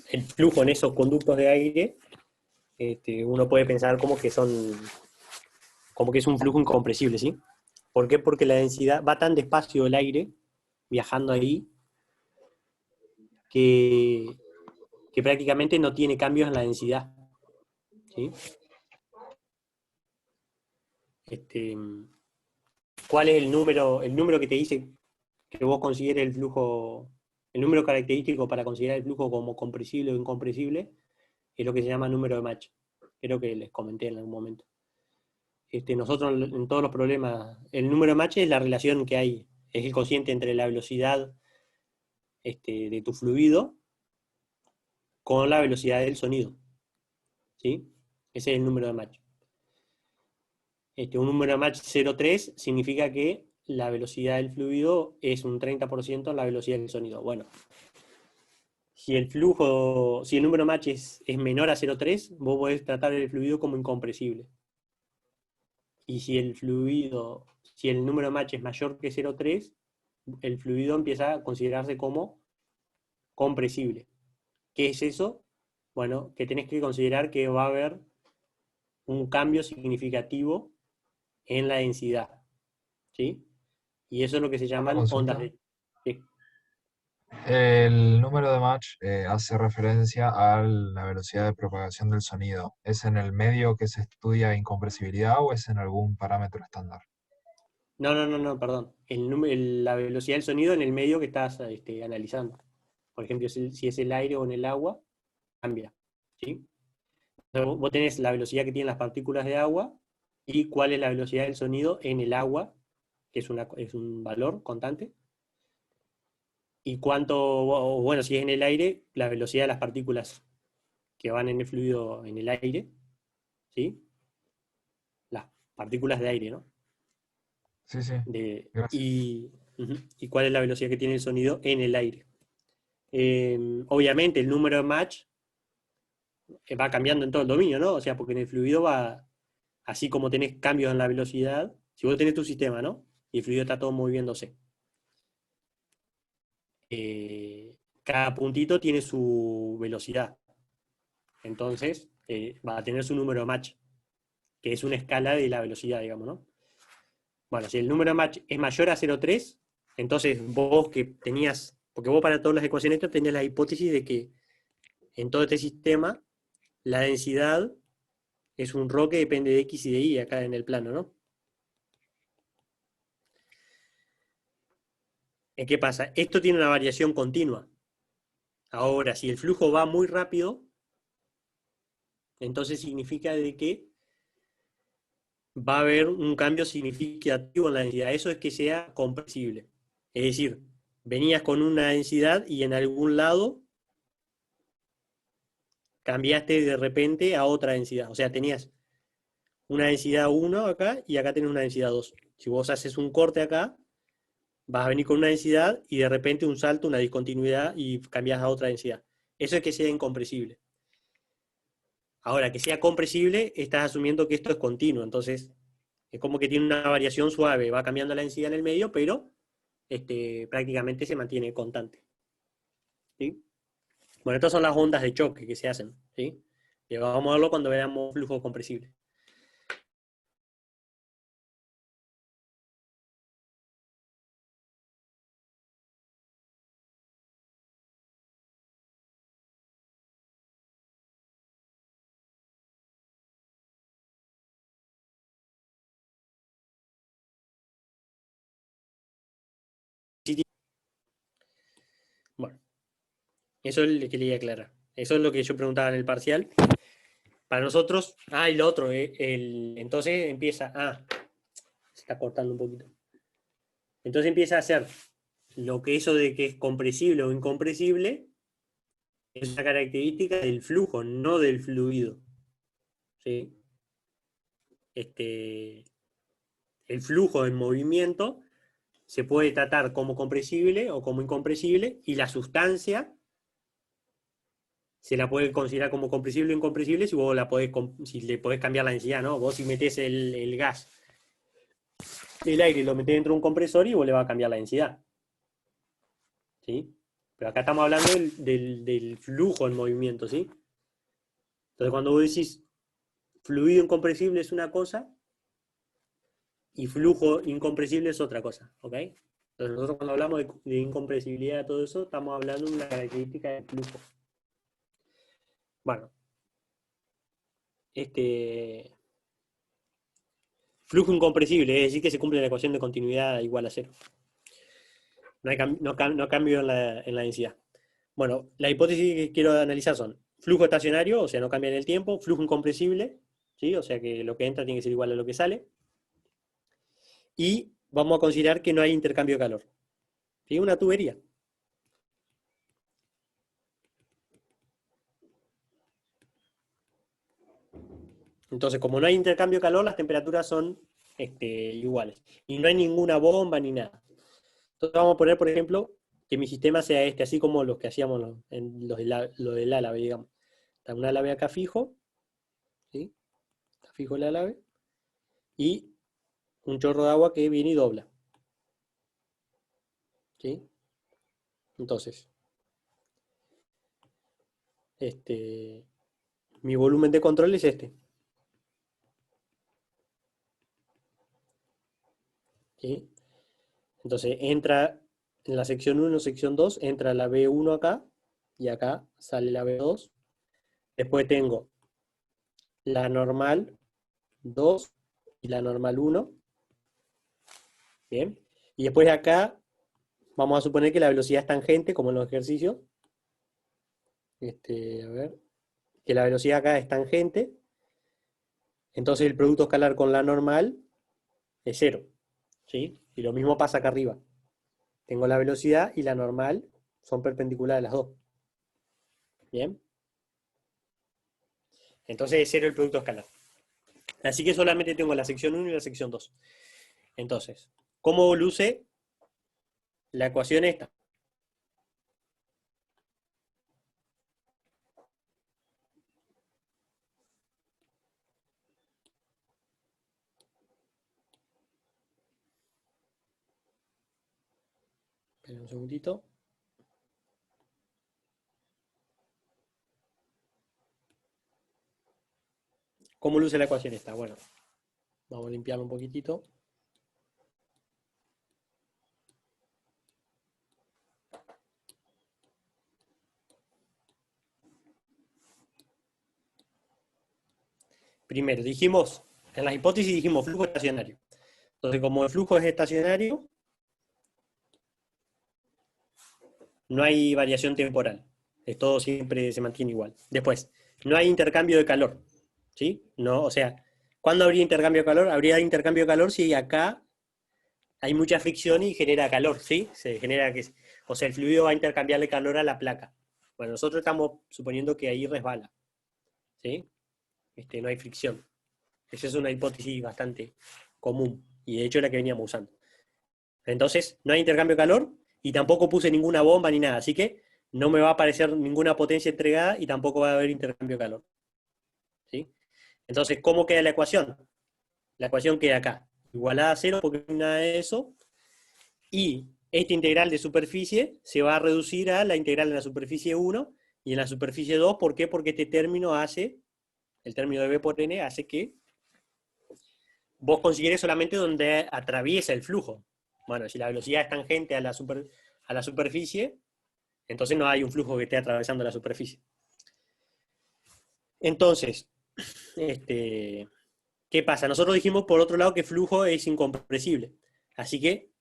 el flujo en esos conductos de aire, uno puede pensar como que es un flujo incompresible, ¿sí? ¿Por qué? Porque la densidad va tan despacio el aire viajando ahí que, que prácticamente no tiene cambios en la densidad, ¿sí? Este, ¿Cuál es el número que te dice que vos consideres el flujo, el número característico para considerar el flujo como compresible o incompresible? Es lo que se llama número de Mach. Creo que les comenté en algún momento. Nosotros en todos los problemas, el número de Mach es la relación que hay, es el cociente entre la velocidad de tu fluido con la velocidad del sonido, ¿sí? Ese es el número de Mach. Un número de Mach 0,3 significa que la velocidad del fluido es un 30% la velocidad del sonido. Bueno, si el número de Mach es menor a 0,3, vos podés tratar el fluido como incompresible. Y si el número de Mach es mayor que 0,3, el fluido empieza a considerarse como compresible. ¿Qué es eso? Bueno, que tenés que considerar que va a haber un cambio significativo en la densidad, ¿sí? Y eso es lo que se Una llaman ondas consulta. de... Sí. El número de Mach hace referencia a la velocidad de propagación del sonido. ¿Es en el medio que se estudia incompresibilidad o es en algún parámetro estándar? No, perdón. La velocidad del sonido en el medio que estás analizando. Por ejemplo, si es el aire o en el agua, cambia, ¿sí? Entonces, vos tenés la velocidad que tienen las partículas de agua y cuál es la velocidad del sonido en el agua, que es un valor constante, y bueno, si es en el aire, la velocidad de las partículas que van en el fluido en el aire, ¿sí? Las partículas de aire, ¿no? Sí, sí, De, gracias. ujú, y cuál es la velocidad que tiene el sonido en el aire. Obviamente el número de Mach va cambiando en todo el dominio, ¿no? O sea, porque en el fluido va, así como tenés cambios en la velocidad, si vos tenés tu sistema, ¿no? Y el fluido está todo moviéndose. Cada puntito tiene su velocidad. Entonces, va a tener su número de Mach, que es una escala de la velocidad, digamos, ¿no? Bueno, si el número de Mach es mayor a 0,3, entonces vos que tenías, porque vos para todas las ecuaciones tenías la hipótesis de que en todo este sistema la densidad es un rho que depende de X y de Y acá en el plano, ¿no? ¿Qué pasa? Esto tiene una variación continua. Ahora, si el flujo va muy rápido, entonces significa de que va a haber un cambio significativo en la densidad. Eso es que sea compresible. Es decir, venías con una densidad y en algún lado cambiaste de repente a otra densidad. O sea, tenías una densidad 1 acá y acá tenés una densidad 2. Si vos haces un corte acá, vas a venir con una densidad y de repente un salto, una discontinuidad y cambias a otra densidad. Eso es que sea incompresible. Ahora, que sea compresible, estás asumiendo que esto es continuo, entonces es como que tiene una variación suave, va cambiando la densidad en el medio, pero prácticamente se mantiene constante, ¿sí? Bueno, estas son las ondas de choque que se hacen, ¿sí? Y vamos a verlo cuando veamos flujo compresible. Bueno, eso es lo que le iba a aclarar. Eso es lo que yo preguntaba en el parcial. Para nosotros, y lo otro, entonces empieza, se está cortando un poquito. Entonces empieza a ser lo que eso de que es compresible o incompresible es una característica del flujo, no del fluido, ¿sí? Este, el flujo en movimiento se puede tratar como compresible o como incompresible y la sustancia se la puede considerar como compresible o incompresible si vos si le podés cambiar la densidad, ¿no? Vos si metés el gas, el aire y lo metés dentro de un compresor y vos le vas a cambiar la densidad, ¿sí? Pero acá estamos hablando del flujo en movimiento, ¿sí? Entonces cuando vos decís fluido incompresible es una cosa y flujo incompresible es otra cosa, ¿ok? Entonces nosotros cuando hablamos de incompresibilidad y todo eso, estamos hablando de una característica del flujo. Bueno, flujo incompresible, es decir que se cumple la ecuación de continuidad igual a cero. No cambio en la densidad. Bueno, la hipótesis que quiero analizar son flujo estacionario, o sea, no cambia en el tiempo, flujo incompresible, ¿sí? O sea que lo que entra tiene que ser igual a lo que sale, y vamos a considerar que no hay intercambio de calor. ¿Sí? Una tubería. Entonces, como no hay intercambio de calor, las temperaturas son iguales. Y no hay ninguna bomba ni nada. Entonces vamos a poner, por ejemplo, que mi sistema sea este, así como los que hacíamos en lo del álave, digamos. Está un álave acá fijo, ¿sí? Está fijo el álave, y un chorro de agua que viene y dobla. ¿Sí? Entonces, mi volumen de control es este. ¿Sí? Entonces entra en la sección 1, sección 2, entra la B1 acá, y acá sale la B2. Después tengo la normal 2 y la normal 1. Bien. Y después acá vamos a suponer que la velocidad es tangente, como en los ejercicios. A ver, que la velocidad acá es tangente. Entonces el producto escalar con la normal es cero. ¿Sí? Y lo mismo pasa acá arriba. Tengo la velocidad y la normal son perpendiculares las dos. Bien. Entonces es cero el producto escalar. Así que solamente tengo la sección 1 y la sección 2. Entonces, ¿cómo luce la ecuación esta? Esperen un segundito. ¿Cómo luce la ecuación esta? Bueno, vamos a limpiarlo un poquitito. Primero, dijimos, en las hipótesis dijimos flujo estacionario. Entonces, como el flujo es estacionario, no hay variación temporal. Todo siempre se mantiene igual. Después, no hay intercambio de calor. ¿Sí? No, o sea, ¿cuándo habría intercambio de calor? Habría intercambio de calor si acá hay mucha fricción y genera calor, ¿sí? Se genera que, o sea, el fluido va a intercambiarle calor a la placa. Bueno, nosotros estamos suponiendo que ahí resbala, ¿sí? No hay fricción. Esa es una hipótesis bastante común y de hecho la que veníamos usando. Entonces, no hay intercambio de calor y tampoco puse ninguna bomba ni nada, así que no me va a aparecer ninguna potencia entregada y tampoco va a haber intercambio de calor. ¿Sí? Entonces, ¿cómo queda la ecuación? La ecuación queda acá, igualada a cero porque no hay nada de eso, y esta integral de superficie se va a reducir a la integral en la superficie 1 y en la superficie 2. ¿Por qué? Porque este término hace, el término de B por N hace que vos consideres solamente donde atraviesa el flujo. Bueno, si la velocidad es tangente a la superficie, entonces no hay un flujo que esté atravesando la superficie. Entonces, ¿qué pasa? Nosotros dijimos, por otro lado, que flujo es incompresible. Así que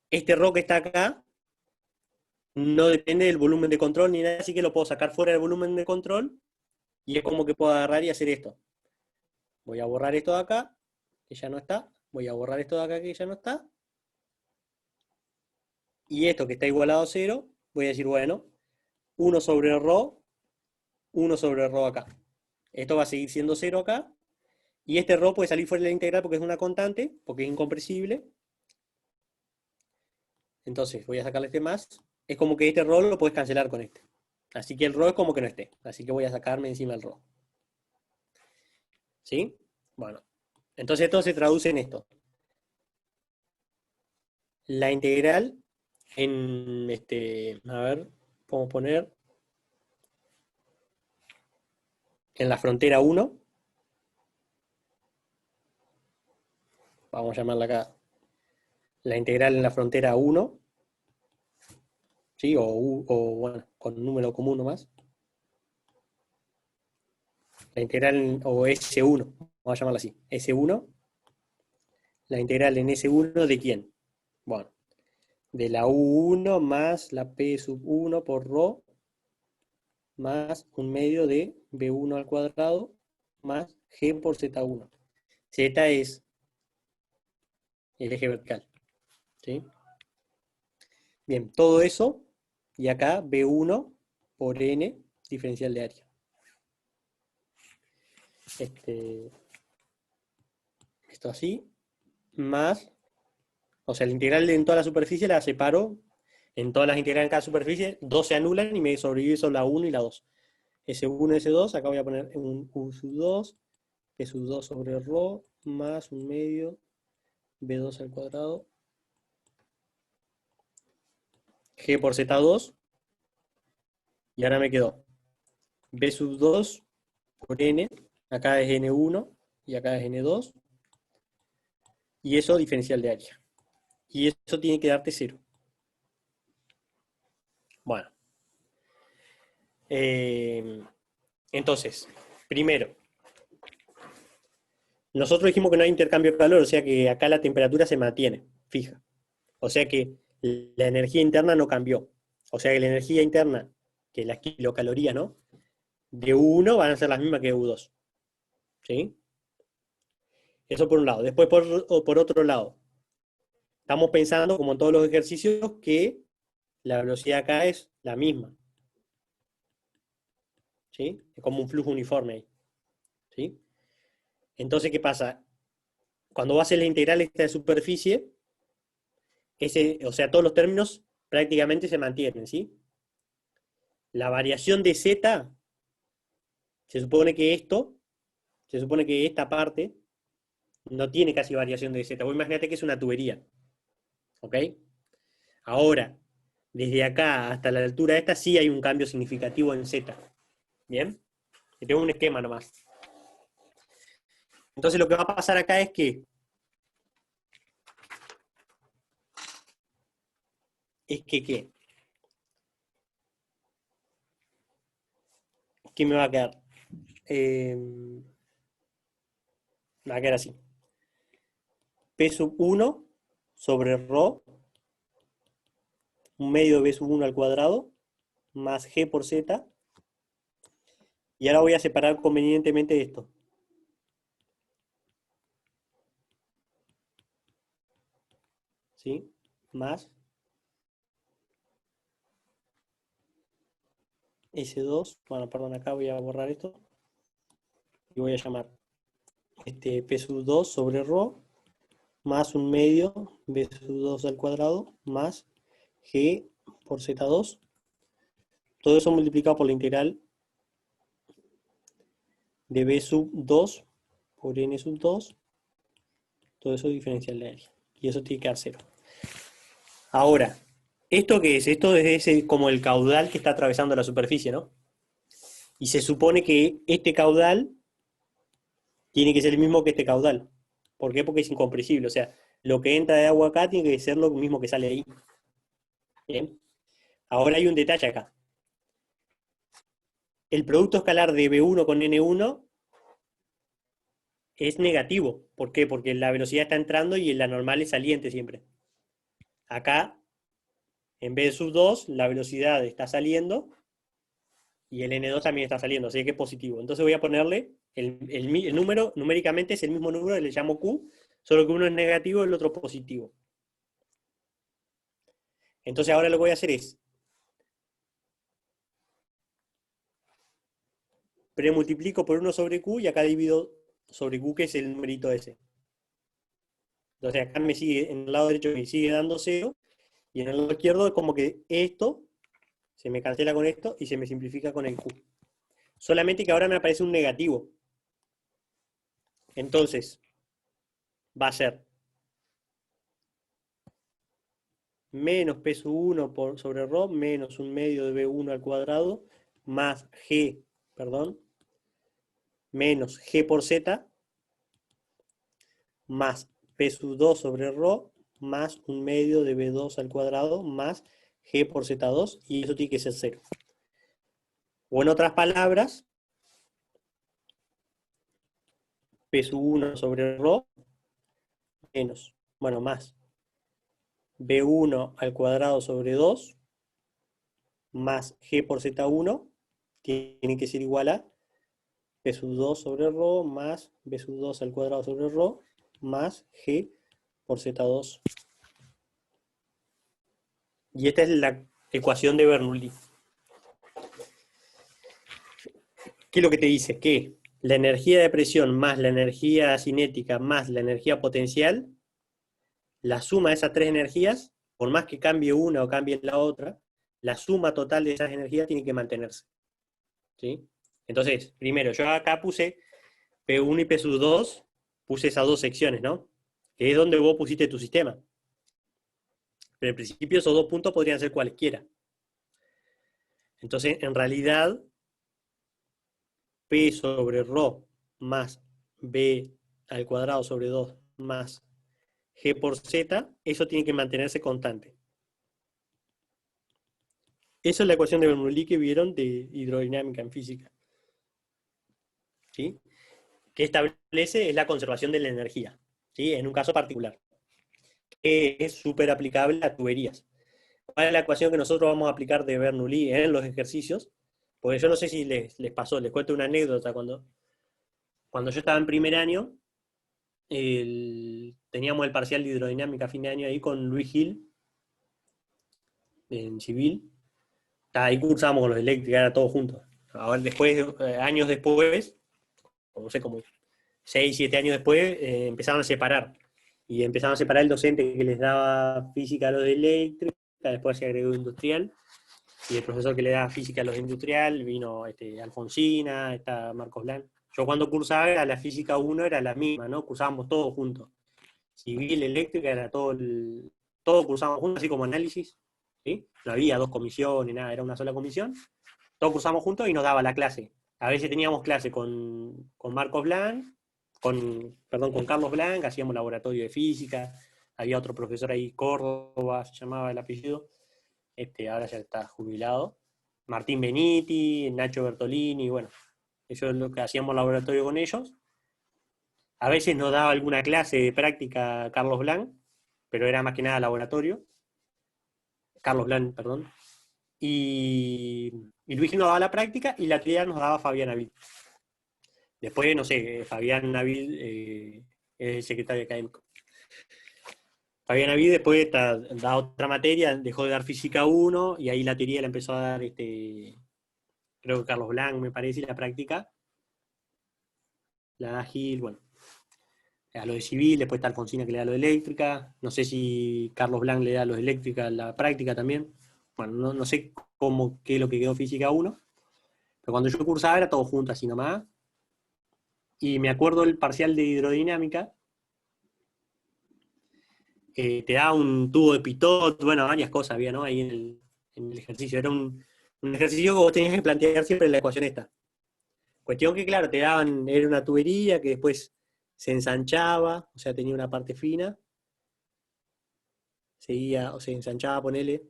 este ρ que está acá no depende del volumen de control ni nada, así que lo puedo sacar fuera del volumen de control y es como que puedo agarrar y hacer esto. Voy a borrar esto de acá, que ya no está. Voy a borrar esto de acá, que ya no está. Y esto que está igualado a 0, voy a decir, bueno, 1 sobre ρ, 1 sobre ρ acá. Esto va a seguir siendo 0 acá. Y este ρ puede salir fuera de la integral porque es una constante, porque es incompresible. Entonces voy a sacarle este más. Es como que este ρ lo puedes cancelar con este. Así que el ρ es como que no esté. Así que voy a sacarme encima el ρ. ¿Sí? Bueno. Entonces esto se traduce en esto. La integral a ver, podemos poner en la frontera 1, vamos a llamarla acá, la integral en la frontera 1, ¿sí? O bueno, con un número común nomás. La integral, o S1, vamos a llamarla así, S1, la integral en S1 ¿de quién? Bueno, de la U1 más la P sub 1 por ρ más un medio de B1 al cuadrado más G por Z1. Z es el eje vertical, ¿sí? Bien, todo eso, y acá B1 por N, diferencial de área. Esto así, más, o sea, la integral en toda la superficie la separo, en todas las integrales en cada superficie, 2 se anulan y me sobrevive solo la 1 y la 2. S1, S2, acá voy a poner un U sub 2, P sub 2 sobre ρ, más un medio, B2 al cuadrado, G por Z2, y ahora me quedó B sub 2 por N, acá es N1 y acá es N2, y eso diferencial de área. Y eso tiene que darte 0. Bueno. Entonces, primero, nosotros dijimos que no hay intercambio de calor, o sea que acá la temperatura se mantiene, fija. O sea que la energía interna no cambió. O sea que la energía interna, que las kilocalorías, ¿no? De U1 van a ser las mismas que U2. ¿Sí? Eso por un lado. Después, por otro lado, estamos pensando, como en todos los ejercicios, que la velocidad acá es la misma. ¿Sí? Es como un flujo uniforme ahí. ¿Sí? Entonces, ¿qué pasa? Cuando vas a hacer la integral esta de superficie, o sea, todos los términos prácticamente se mantienen, ¿sí? La variación de z, se supone que esta parte no tiene casi variación de z. Vos imaginate que es una tubería, ¿ok? Ahora, desde acá hasta la altura esta sí hay un cambio significativo en z, ¿bien? Y tengo un esquema nomás. Entonces lo que va a pasar acá es que ¿qué? ¿Qué me va a quedar? Me va a quedar así. P sub 1 sobre ρ, un medio de B sub 1 al cuadrado, más G por Z. Y ahora voy a separar convenientemente esto. ¿Sí? Más S2. Bueno, perdón, acá voy a borrar esto. Y voy a llamar P sub 2 sobre ρ, más un medio B sub 2 al cuadrado, más G por Z2. Todo eso multiplicado por la integral de B sub 2 por N sub 2. Todo eso es diferencial de área. Y eso tiene que dar 0. Ahora, ¿esto qué es? Esto es como el caudal que está atravesando la superficie, ¿no? Y se supone que este caudal tiene que ser el mismo que este caudal. ¿Por qué? Porque es incompresible. O sea, lo que entra de agua acá tiene que ser lo mismo que sale ahí. ¿Bien? Ahora hay un detalle acá. El producto escalar de B1 con N1 es negativo. ¿Por qué? Porque la velocidad está entrando y la normal es saliente siempre. Acá, en vez de sub 2, la velocidad está saliendo y el N2 también está saliendo, así que es positivo. Entonces voy a ponerle el número, numéricamente es el mismo número, le llamo Q, solo que uno es negativo y el otro positivo. Entonces ahora lo que voy a hacer es premultiplico por 1 sobre Q y acá divido sobre Q, que es el numerito ese. Entonces acá me sigue, en el lado derecho me sigue dando 0, y en el lado izquierdo es como que esto se me cancela con esto y se me simplifica con el Q. Solamente que ahora me aparece un negativo. Entonces, va a ser menos P sub 1 sobre ρ menos un medio de B1 al cuadrado más G, perdón, menos G por Z más P sub 2 sobre ρ más un medio de B2 al cuadrado más G por Z2 y eso tiene que ser 0. O en otras palabras, P sub 1 sobre ρ menos, bueno, más B1 al cuadrado sobre 2 más G por Z1 tiene que ser igual a P sub 2 sobre ρ más B sub 2 al cuadrado sobre ρ más G por Z2. Y esta es la ecuación de Bernoulli. ¿Qué es lo que te dice? Que la energía de presión más la energía cinética más la energía potencial, la suma de esas tres energías, por más que cambie una o cambie la otra, la suma total de esas energías tiene que mantenerse. ¿Sí? Entonces, primero, yo acá puse P1 y P sub 2, puse esas dos secciones, ¿no? Que es donde vos pusiste tu sistema. Pero en principio esos dos puntos podrían ser cualquiera. Entonces, en realidad, P sobre ρ más B al cuadrado sobre 2 más G por Z, eso tiene que mantenerse constante. Esa es la ecuación de Bernoulli que vieron de hidrodinámica en física. ¿Sí? Que establece es la conservación de la energía, ¿sí? En un caso particular. Que es súper aplicable a tuberías. ¿Cuál es la ecuación que nosotros vamos a aplicar de Bernoulli en los ejercicios? Porque yo no sé si les pasó, les cuento una anécdota. Cuando yo estaba en primer año, teníamos el parcial de hidrodinámica a fin de año ahí con Luis Gil, en civil. Ahí cursábamos con los eléctricos, era todo juntos. Ahora, después, años después, no sé, como 6, 7 años después, empezaron a separar. Y empezaron a separar el docente que les daba física a los de eléctrica, después se agregó industrial, y el profesor que le daba física a los de industrial, vino Alfonsina, está Marcos Blanc. Yo cuando cursaba era la física 1 era la misma, ¿no? Cursábamos todos juntos. Civil, eléctrica, era todo cursábamos juntos, así como análisis, ¿sí? No había dos comisiones, nada, era una sola comisión. Todos cursamos juntos y nos daba la clase. A veces teníamos clase con Marcos Blanc, perdón, con Carlos Blanc, hacíamos laboratorio de física, había otro profesor ahí, Córdoba, se llamaba el apellido, ahora ya está jubilado, Martín Beniti, Nacho Bertolini, bueno, eso es lo que hacíamos laboratorio con ellos. A veces nos daba alguna clase de práctica Carlos Blanc, pero era más que nada laboratorio. Carlos Blanc, perdón. Y Luis nos daba la práctica y la teoría nos daba Fabián Avid. Después, no sé, Fabián Avid es el secretario académico. Fabián Avid después da otra materia, dejó de dar física 1 y ahí la teoría la empezó a dar, creo que Carlos Blanc, me parece, y la práctica la da Gil, bueno, a lo de civil, después está Alfonsina que le da lo de eléctrica, no sé si Carlos Blanc le da lo de eléctrica la práctica también, bueno, no sé qué es lo que quedó física 1, pero cuando yo cursaba era todo junto así nomás, y me acuerdo el parcial de hidrodinámica, te da un tubo de pitot, bueno, varias cosas había, ¿no? Ahí en el ejercicio, era un ejercicio que vos tenías que plantear siempre la ecuación esta. Cuestión que, claro, era una tubería que después se ensanchaba, o sea, tenía una parte fina, seguía, o se ensanchaba, ponele,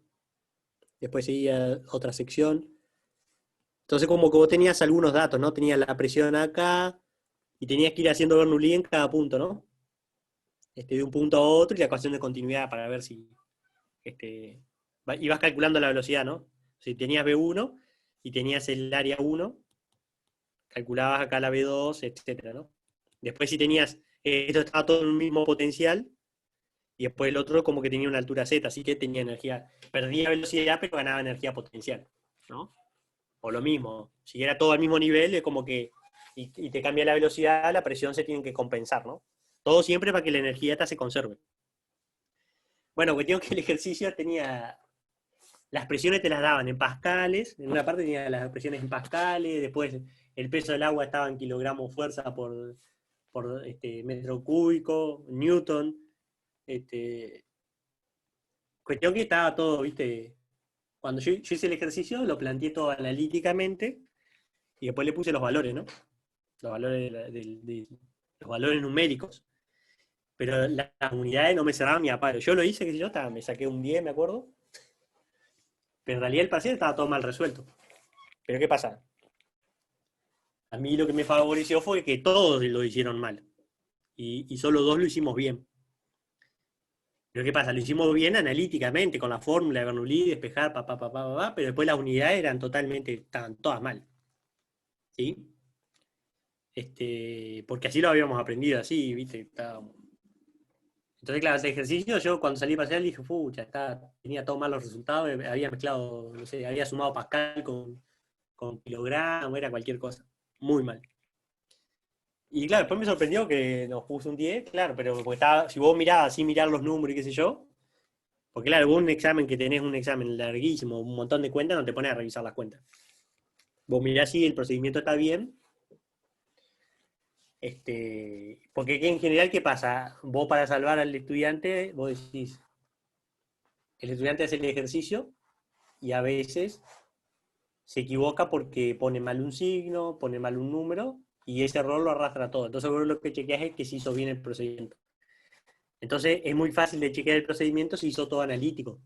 después seguía otra sección. Entonces, como que vos tenías algunos datos, ¿no? Tenías la presión acá, y tenías que ir haciendo Bernoulli en cada punto, ¿no? De un punto a otro, y la ecuación de continuidad para ver si ibas calculando la velocidad, ¿no? Si tenías B1 y tenías el área 1, calculabas acá la B2, etcétera, ¿no? Después si tenías, esto estaba todo en un mismo potencial, y después el otro como que tenía una altura Z, así que tenía energía, perdía velocidad, pero ganaba energía potencial, ¿no? O lo mismo, si era todo al mismo nivel, es como que, y te cambia la velocidad, la presión se tiene que compensar, ¿no? Todo siempre para que la energía esta se conserve. Bueno, cuestión que el ejercicio tenía, las presiones te las daban en pascales, en una parte tenía las presiones en pascales, después el peso del agua estaba en kilogramos fuerza por metro cúbico, newton, Cuestión que estaba todo, viste, cuando yo hice el ejercicio, lo planteé todo analíticamente y después le puse los valores, ¿no? Los valores, los valores numéricos. Pero las unidades no me cerraban ni a palo. Yo lo hice, qué sé yo, me saqué un 10, me acuerdo, pero en realidad el parcial estaba todo mal resuelto. Pero ¿qué pasa? A mí lo que me favoreció fue que todos lo hicieron mal. Y solo dos lo hicimos bien. Pero ¿qué pasa? Lo hicimos bien analíticamente, con la fórmula de Bernoulli, despejar, pero después las unidades estaban todas mal. ¿Sí? Porque así lo habíamos aprendido, así, ¿viste? Entonces, claro, ese ejercicio, yo cuando salí parcial dije, pucha, tenía todos malos resultados, había mezclado, no sé, había sumado Pascal con kilogramo, era cualquier cosa. Muy mal. Y claro, después me sorprendió que nos puso un 10, claro, pero porque si vos mirabas así, mirar los números y qué sé yo, porque claro, vos un examen que tenés un examen larguísimo, un montón de cuentas, no te pones a revisar las cuentas. Vos mirás si el procedimiento está bien, porque en general, ¿qué pasa? Vos para salvar al estudiante, vos decís, el estudiante hace el ejercicio y a veces se equivoca porque pone mal un signo, pone mal un número, y ese error lo arrastra todo. Entonces vos lo que chequeas es que se hizo bien el procedimiento. Entonces es muy fácil de chequear el procedimiento si hizo todo analítico.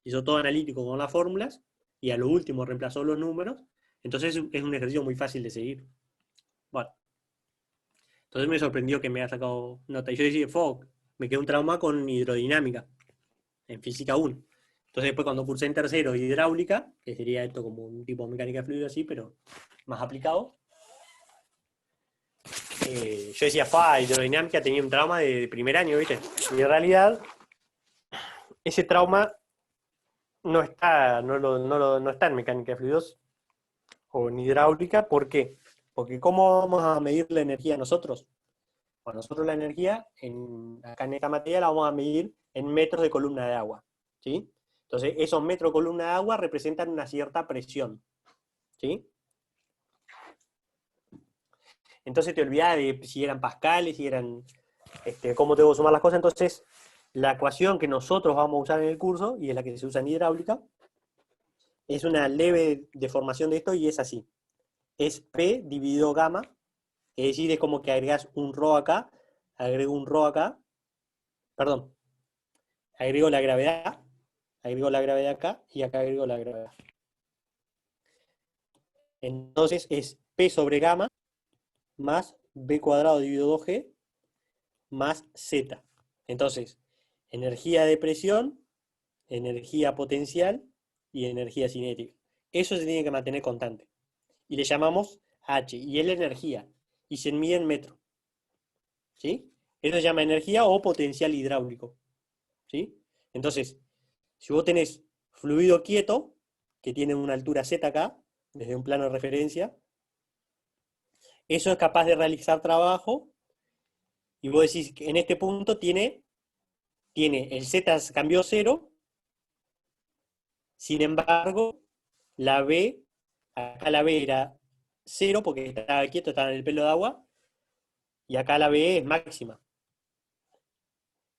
Hizo todo analítico con las fórmulas y a lo último reemplazó los números. Entonces es un ejercicio muy fácil de seguir. Bueno, entonces me sorprendió que me haya sacado nota. Y yo decía, fuck, me quedó un trauma con hidrodinámica en física 1. Entonces después cuando cursé en tercero hidráulica, que sería esto como un tipo de mecánica de fluido así, pero más aplicado, yo decía, hidrodinámica tenía un trauma de primer año, ¿viste? Y en realidad ese trauma no está en mecánica de fluidos o en hidráulica. ¿Por qué? Porque ¿cómo vamos a medir la energía nosotros? Bueno, nosotros la energía, acá en esta materia, la vamos a medir en metros de columna de agua. ¿Sí? Entonces, esos metros de columna de agua representan una cierta presión. ¿Sí? Entonces te olvidás de si eran pascales, si eran cómo tengo que sumar las cosas. Entonces, la ecuación que nosotros vamos a usar en el curso, y es la que se usa en hidráulica, es una leve deformación de esto y es así. Es P dividido gamma, es decir, es como que agregás un rho acá, agrego un rho acá, perdón, agrego la gravedad acá y acá agrego la gravedad. Entonces es P sobre gamma más B cuadrado dividido 2G más Z. Entonces, energía de presión, energía potencial y energía cinética. Eso se tiene que mantener constante. Y le llamamos H, y es la energía, y se mide en metro. ¿Sí? Eso se llama energía o potencial hidráulico. ¿Sí? Entonces, si vos tenés fluido quieto, que tiene una altura Z acá, desde un plano de referencia, eso es capaz de realizar trabajo, y vos decís que en este punto tiene el Z cambió 0, sin embargo, la B, acá la B era 0 porque estaba quieto, estaba en el pelo de agua, y acá la B es máxima.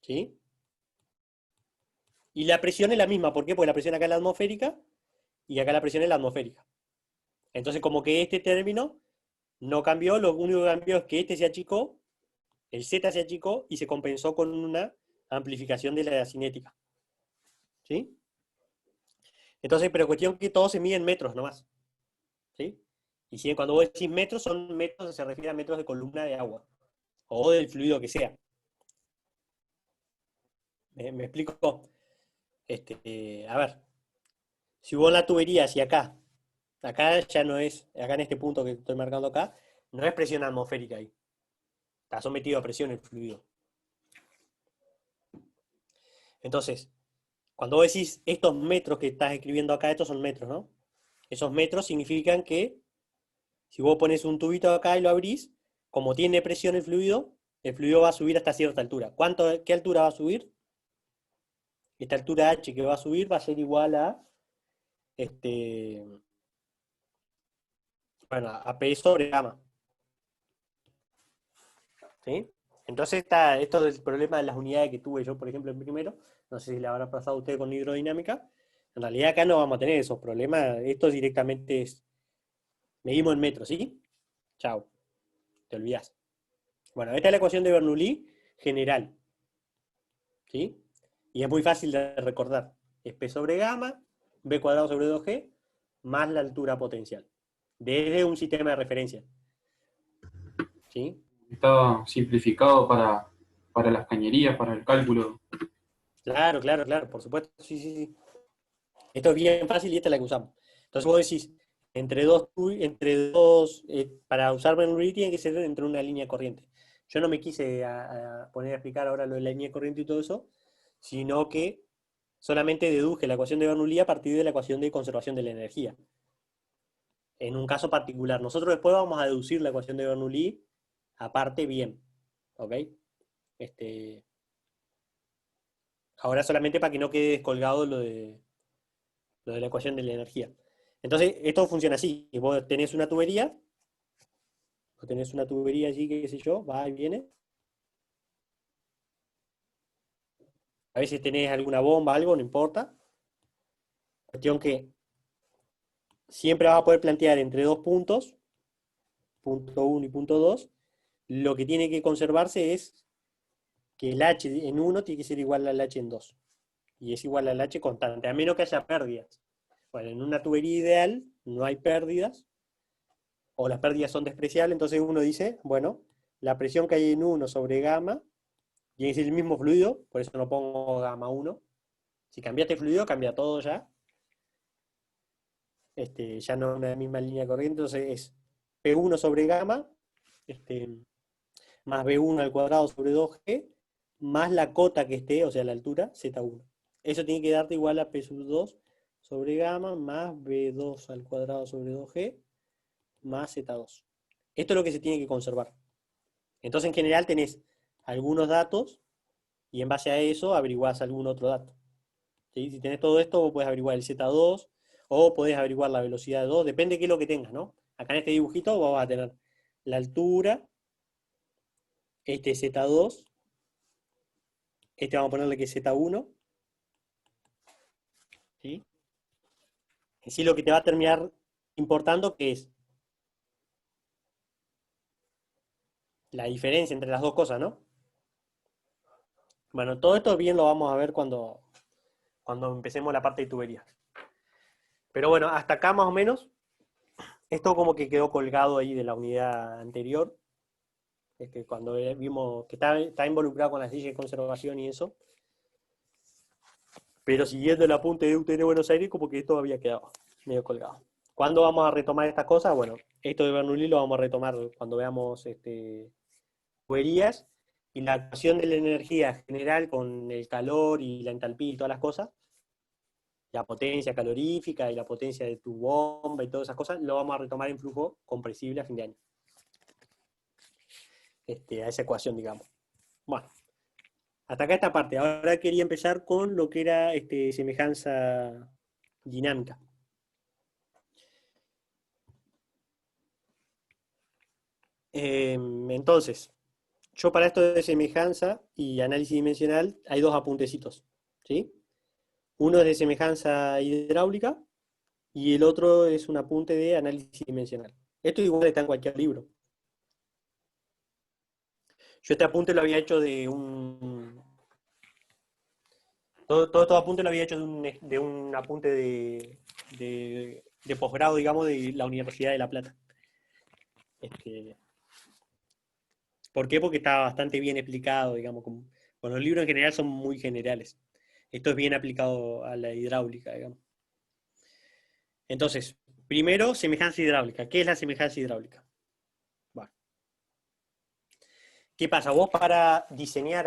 ¿Sí? Y la presión es la misma. ¿Por qué? Porque la presión acá es la atmosférica y acá la presión es la atmosférica. Entonces, como que este término no cambió, lo único que cambió es que este se achicó, el Z se achicó y se compensó con una amplificación de la cinética. ¿Sí? Entonces, pero cuestión que todo se mide en metros nomás. ¿Sí? Y si cuando vos decís metros, son metros, se refiere a metros de columna de agua. O del fluido que sea. ¿Me explico? A ver, si vos la tubería hacia acá ya no es, acá en este punto que estoy marcando acá, no es presión atmosférica ahí. Está sometido a presión el fluido. Entonces, cuando vos decís estos metros que estás escribiendo acá, estos son metros, ¿no? Esos metros significan que si vos pones un tubito acá y lo abrís, como tiene presión el fluido va a subir hasta cierta altura. ¿Qué altura va a subir? Esta altura H que va a subir va a ser igual a este, bueno, a P sobre gamma. ¿Sí? Entonces esto del problema de las unidades que tuve yo, por ejemplo, en primero, No sé si le habrá pasado a usted con hidrodinámica. En realidad acá no vamos a tener esos problemas. Esto directamente es, medimos en metros, ¿sí? Chao, te olvidás. Bueno, esta es la ecuación de Bernoulli general, ¿sí? Y es muy fácil de recordar. Es P sobre gamma, B cuadrado sobre 2G, más la altura potencial. Desde un sistema de referencia, ¿sí? Está simplificado para las cañerías, para el cálculo. Claro, claro, claro, por supuesto. Sí, sí, sí. Esto es bien fácil y esta es la que usamos. Entonces vos decís, para usar Bernoulli tiene que ser entre una línea corriente. Yo no me quise a poner a explicar ahora lo de la línea corriente y todo eso, sino que solamente deduje la ecuación de Bernoulli a partir de la ecuación de conservación de la energía. En un caso particular. Nosotros después vamos a deducir la ecuación de Bernoulli aparte bien. ¿Ok? Este, ahora solamente para que no quede descolgado lo de la ecuación de la energía. Entonces, esto funciona así. Vos tenés una tubería allí, qué sé yo, va y viene. A veces tenés alguna bomba, algo, no importa. Cuestión que siempre vas a poder plantear entre dos puntos, punto 1 y punto 2. Lo que tiene que conservarse es que el H en uno tiene que ser igual al H en 2. Y es igual al H constante, a menos que haya pérdidas. Bueno, en una tubería ideal no hay pérdidas, o las pérdidas son despreciables, entonces uno dice, bueno, la presión que hay en 1 sobre gamma, y es el mismo fluido, por eso no pongo gamma 1. Si cambiaste fluido, cambia todo ya. Ya no es una misma línea corriente, entonces es P1 sobre gamma, este, más B1 al cuadrado sobre 2G, más la cota que esté, o sea, la altura, Z1. Eso tiene que darte igual a P sub 2 sobre gamma, más B2 al cuadrado sobre 2G, más Z2. Esto es lo que se tiene que conservar. Entonces, en general, tenés algunos datos y en base a eso averiguás algún otro dato. ¿Sí? Si tenés todo esto, vos podés averiguar el Z2 o podés averiguar la velocidad de 2, depende de qué es lo que tengas, ¿no? Acá en este dibujito vos vas a tener la altura, este Z2, este vamos a ponerle que es Z1, ¿sí? En sí lo que te va a terminar importando que es la diferencia entre las dos cosas, ¿no? Bueno, todo esto bien lo vamos a ver cuando empecemos la parte de tuberías. Pero bueno, hasta acá más o menos, esto como que quedó colgado ahí de la unidad anterior, cuando vimos que está involucrado con las leyes de conservación y eso, pero siguiendo el apunte de UTN Buenos Aires, como que esto había quedado medio colgado. ¿Cuándo vamos a retomar estas cosas? Bueno, esto de Bernoulli lo vamos a retomar cuando veamos tuberías y la ecuación de la energía general con el calor y la entalpía y todas las cosas, la potencia calorífica y la potencia de tu bomba y todas esas cosas, lo vamos a retomar en flujo compresible a fin de año. A esa ecuación, digamos. Bueno, hasta acá esta parte. Ahora quería empezar con lo que era semejanza dinámica. Entonces, yo para esto de semejanza y análisis dimensional hay dos apuntecitos, ¿sí? Uno es de semejanza hidráulica y el otro es un apunte de análisis dimensional. Esto igual está en cualquier libro. Yo este apunte lo había hecho de un... Todo estos apuntes lo había hecho de un apunte de posgrado, digamos, de la Universidad de La Plata. ¿Por qué? Porque está bastante bien explicado, digamos. Los libros en general son muy generales. Esto es bien aplicado a la hidráulica, digamos. Entonces, primero, semejanza hidráulica. ¿Qué es la semejanza hidráulica? Bueno, ¿qué pasa? Vos para diseñar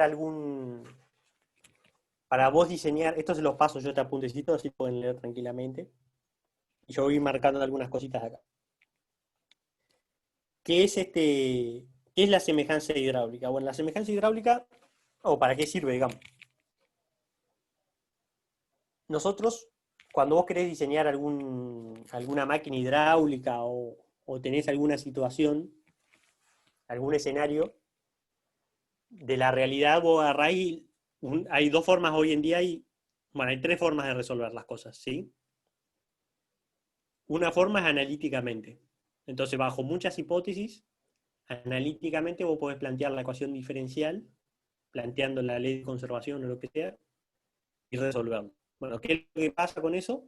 esto se los paso yo este apuntecito, así pueden leer tranquilamente. Y yo voy marcando algunas cositas acá. ¿Qué es la semejanza hidráulica? Bueno, la semejanza hidráulica, o para qué sirve, digamos. Nosotros, cuando vos querés diseñar alguna máquina hidráulica o tenés alguna situación, algún escenario, de la realidad vos agarrás y hay dos formas hoy en día, bueno, hay tres formas de resolver las cosas, ¿sí? Una forma es analíticamente. Entonces, bajo muchas hipótesis, analíticamente vos podés plantear la ecuación diferencial, planteando la ley de conservación o lo que sea, y resolverlo. Bueno, ¿qué es lo que pasa con eso?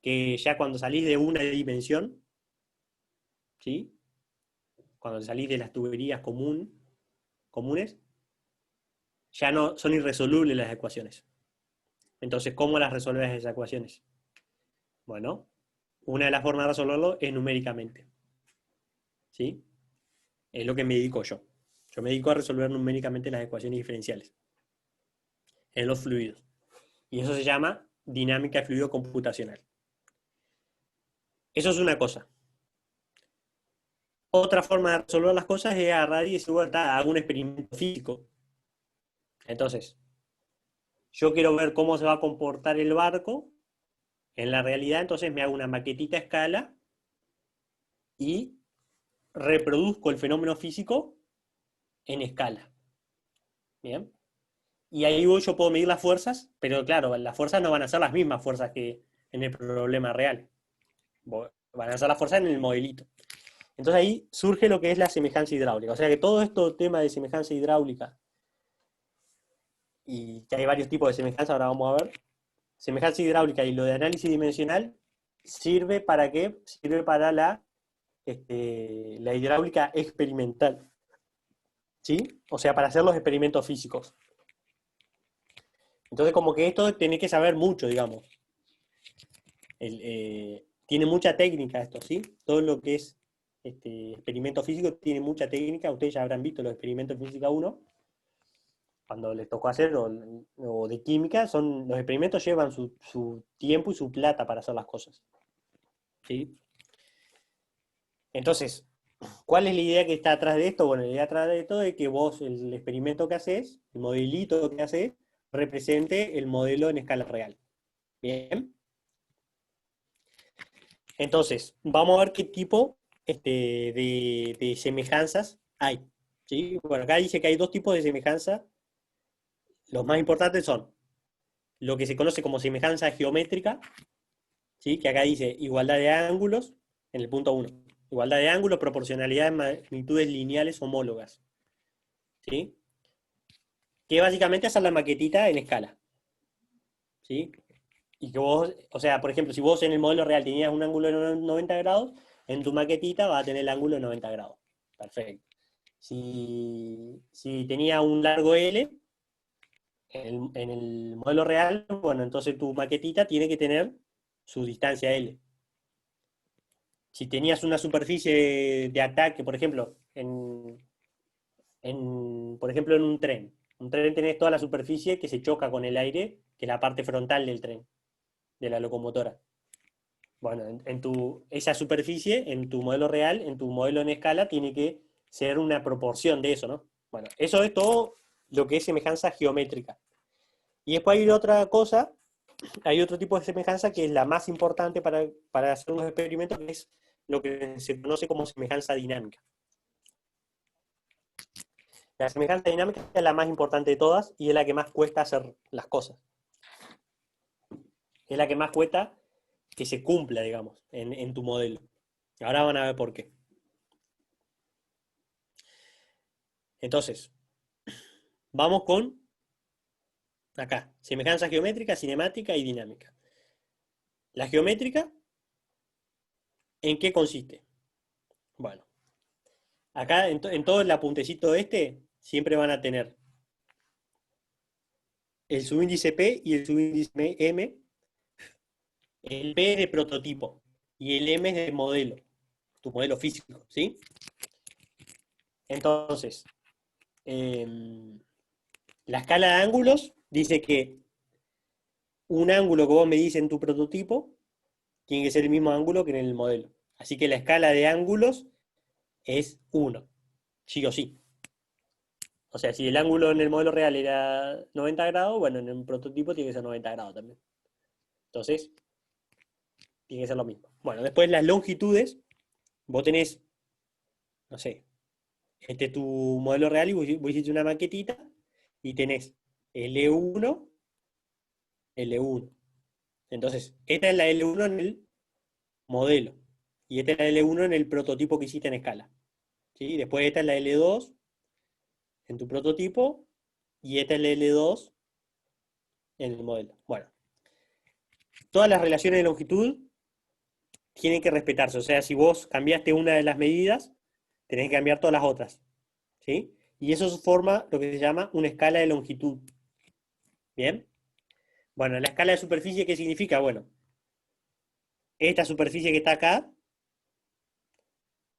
Que ya cuando salís de una dimensión, ¿sí? Cuando salís de las tuberías comunes, ya no son irresolubles las ecuaciones. Entonces, ¿cómo las resolves esas ecuaciones? Bueno, una de las formas de resolverlo es numéricamente, ¿sí? Es lo que me dedico yo. Yo me dedico a resolver numéricamente las ecuaciones diferenciales en los fluidos. Y eso se llama dinámica de fluido computacional. Eso es una cosa. Otra forma de resolver las cosas es agarrar y decir, bueno, hago un experimento físico. Entonces, yo quiero ver cómo se va a comportar el barco en la realidad, entonces me hago una maquetita a escala y reproduzco el fenómeno físico en escala. ¿Bien? Y ahí yo puedo medir las fuerzas, pero claro, las fuerzas no van a ser las mismas fuerzas que en el problema real. Van a ser las fuerzas en el modelito. Entonces ahí surge lo que es la semejanza hidráulica. O sea que todo esto tema de semejanza hidráulica, y que hay varios tipos de semejanza, ahora vamos a ver, semejanza hidráulica y lo de análisis dimensional, ¿sirve para qué? Sirve para la hidráulica experimental. ¿Sí? O sea, para hacer los experimentos físicos. Entonces, como que esto tiene que saber mucho, digamos. Tiene mucha técnica esto, ¿sí? Todo lo que es experimento físico tiene mucha técnica. Ustedes ya habrán visto los experimentos de física 1, cuando les tocó hacer, o de química, los experimentos llevan su tiempo y su plata para hacer las cosas. ¿Sí? Entonces, ¿cuál es la idea que está atrás de esto? Bueno, la idea atrás de esto es que vos, el experimento que haces, el modelito que haces, represente el modelo en escala real. Bien. Entonces, vamos a ver qué tipo de semejanzas hay. ¿Sí? Bueno, acá dice que hay dos tipos de semejanza. Los más importantes son lo que se conoce como semejanza geométrica, ¿sí? Que acá dice igualdad de ángulos, en el punto 1. Igualdad de ángulos, proporcionalidad de magnitudes lineales homólogas. ¿Sí? Que básicamente es hacer la maquetita en escala. ¿Sí? Y que vos, o sea, por ejemplo, si vos en el modelo real tenías un ángulo de 90 grados, en tu maquetita vas a tener el ángulo de 90 grados. Perfecto. Si tenía un largo L, en el modelo real, bueno, entonces tu maquetita tiene que tener su distancia L. Si tenías una superficie de ataque, por ejemplo, por ejemplo, en un tren tenés toda la superficie que se choca con el aire, que es la parte frontal del tren, de la locomotora. Bueno, esa superficie, en tu modelo real, en tu modelo en escala, tiene que ser una proporción de eso, ¿no? Bueno, eso es todo lo que es semejanza geométrica. Y después hay otra cosa, hay otro tipo de semejanza que es la más importante para hacer unos experimentos, que es lo que se conoce como semejanza dinámica. La semejanza dinámica es la más importante de todas y es la que más cuesta hacer las cosas. Es la que más cuesta que se cumpla, digamos, en tu modelo. Ahora van a ver por qué. Entonces, vamos con, acá, semejanza geométrica, cinemática y dinámica. La geométrica, ¿en qué consiste? Bueno, acá en todo el apuntecito siempre van a tener el subíndice P y el subíndice M. El P es de prototipo y el M es de modelo, tu modelo físico, ¿sí? Entonces, la escala de ángulos dice que un ángulo que vos medís en tu prototipo tiene que ser el mismo ángulo que en el modelo. Así que la escala de ángulos es 1, sí o sí. O sea, si el ángulo en el modelo real era 90 grados, bueno, en el prototipo tiene que ser 90 grados también. Entonces, tiene que ser lo mismo. Bueno, después las longitudes, vos tenés, no sé, este es tu modelo real y vos hiciste una maquetita y tenés L1, L1. Entonces, esta es la L1 en el modelo. Y esta es la L1 en el prototipo que hiciste en escala. ¿Sí? Después esta es la L2 en tu prototipo. Y esta es la L2 en el modelo. Bueno, todas las relaciones de longitud tienen que respetarse. O sea, si vos cambiaste una de las medidas, tenés que cambiar todas las otras. ¿Sí? Y eso forma lo que se llama una escala de longitud. ¿Bien? Bueno, la escala de superficie, ¿qué significa? Bueno, esta superficie que está acá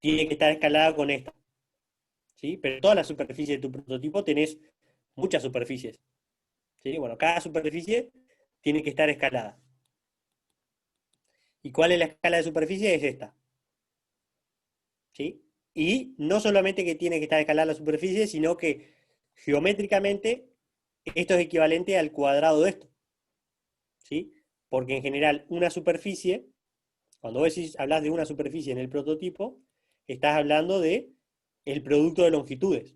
tiene que estar escalada con esta. ¿Sí? Pero todas las superficies de tu prototipo tenés muchas superficies. ¿Sí? Bueno, cada superficie tiene que estar escalada. ¿Y cuál es la escala de superficie? Es esta. ¿Sí? Y no solamente que tiene que estar escalada la superficie, sino que geométricamente esto es equivalente al cuadrado de esto. ¿Sí? Porque en general una superficie, cuando vos hablas de una superficie en el prototipo, estás hablando de el producto de longitudes.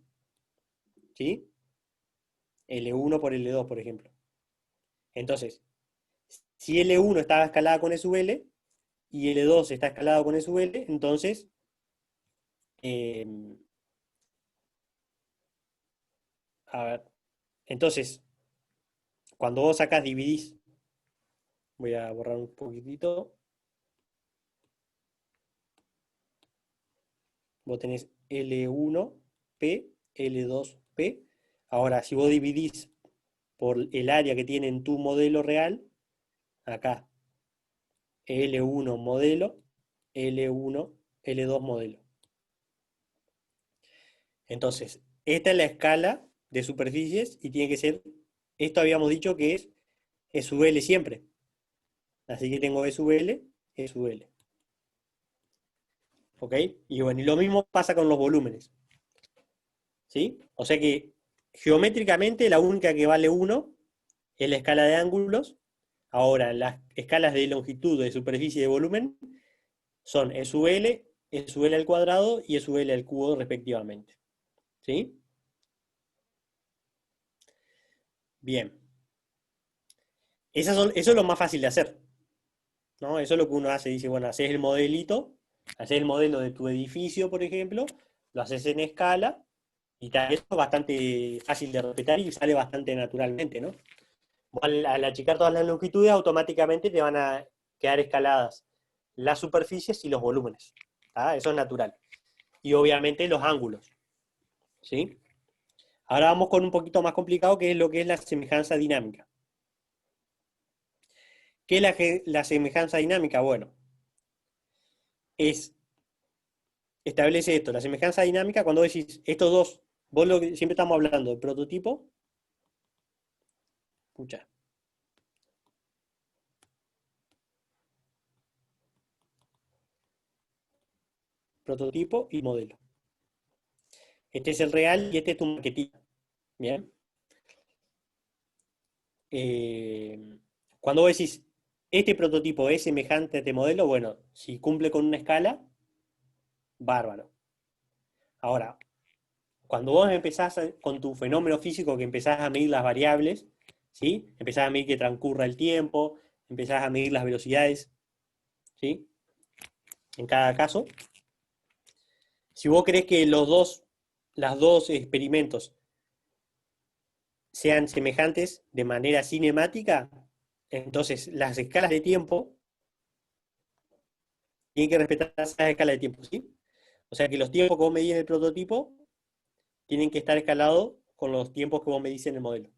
¿Sí? L1 por L2, por ejemplo. Entonces, si L1 está escalada con E sub L y L2 está escalado con E sub L, entonces a ver, entonces, cuando vos sacás, dividís, voy a borrar un poquitito, vos tenés L1P, L2P, ahora si vos dividís por el área que tiene en tu modelo real, acá, L1 modelo, L1, L2 modelo. Entonces, esta es la escala de superficies y tiene que ser, esto habíamos dicho que es E sub L siempre. Así que tengo E sub L, E sub L. ¿Ok? Y bueno, y lo mismo pasa con los volúmenes. ¿Sí? O sea que geométricamente la única que vale 1 es la escala de ángulos. Ahora, las escalas de longitud, de superficie y de volumen son E sub L al cuadrado y E sub L al cubo respectivamente. ¿Sí? Bien. Eso es lo más fácil de hacer, ¿no? Eso es lo que uno hace, dice, bueno, haces el modelito, haces el modelo de tu edificio, por ejemplo, lo haces en escala, y eso es bastante fácil de respetar y sale bastante naturalmente, ¿no? Al achicar todas las longitudes, automáticamente te van a quedar escaladas las superficies y los volúmenes. ¿Tá? Eso es natural. Y obviamente los ángulos. ¿Sí? Ahora vamos con un poquito más complicado, que es lo que es la semejanza dinámica. ¿Qué es la semejanza dinámica? Bueno, establece esto, la semejanza dinámica, cuando decís estos dos, vos lo que siempre estamos hablando de prototipo, escucha. Prototipo y modelo. Este es el real y este es tu maquetita. Bien. Cuando vos decís, este prototipo es semejante a este modelo, bueno, si cumple con una escala, bárbaro. Ahora, cuando vos empezás con tu fenómeno físico, que empezás a medir las variables, ¿sí? Empezás a medir que transcurra el tiempo, empezás a medir las velocidades, ¿sí? En cada caso. Si vos querés que los dos experimentos sean semejantes de manera cinemática, entonces las escalas de tiempo tienen que respetar esas escalas de tiempo, ¿sí? O sea que los tiempos que vos medís en el prototipo tienen que estar escalados con los tiempos que vos medís en el modelo.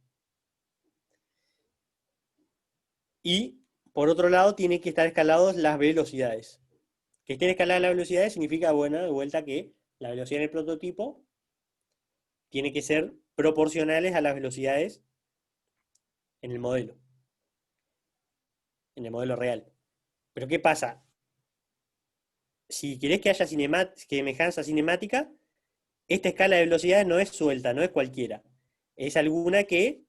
Y, por otro lado, tienen que estar escalados las velocidades. Que estén escaladas las velocidades significa, bueno, de vuelta que la velocidad en el prototipo tiene que ser proporcionales a las velocidades en el modelo real. Pero ¿qué pasa? Si querés que haya semejanza cinemática, esta escala de velocidades no es suelta, no es cualquiera. Es alguna que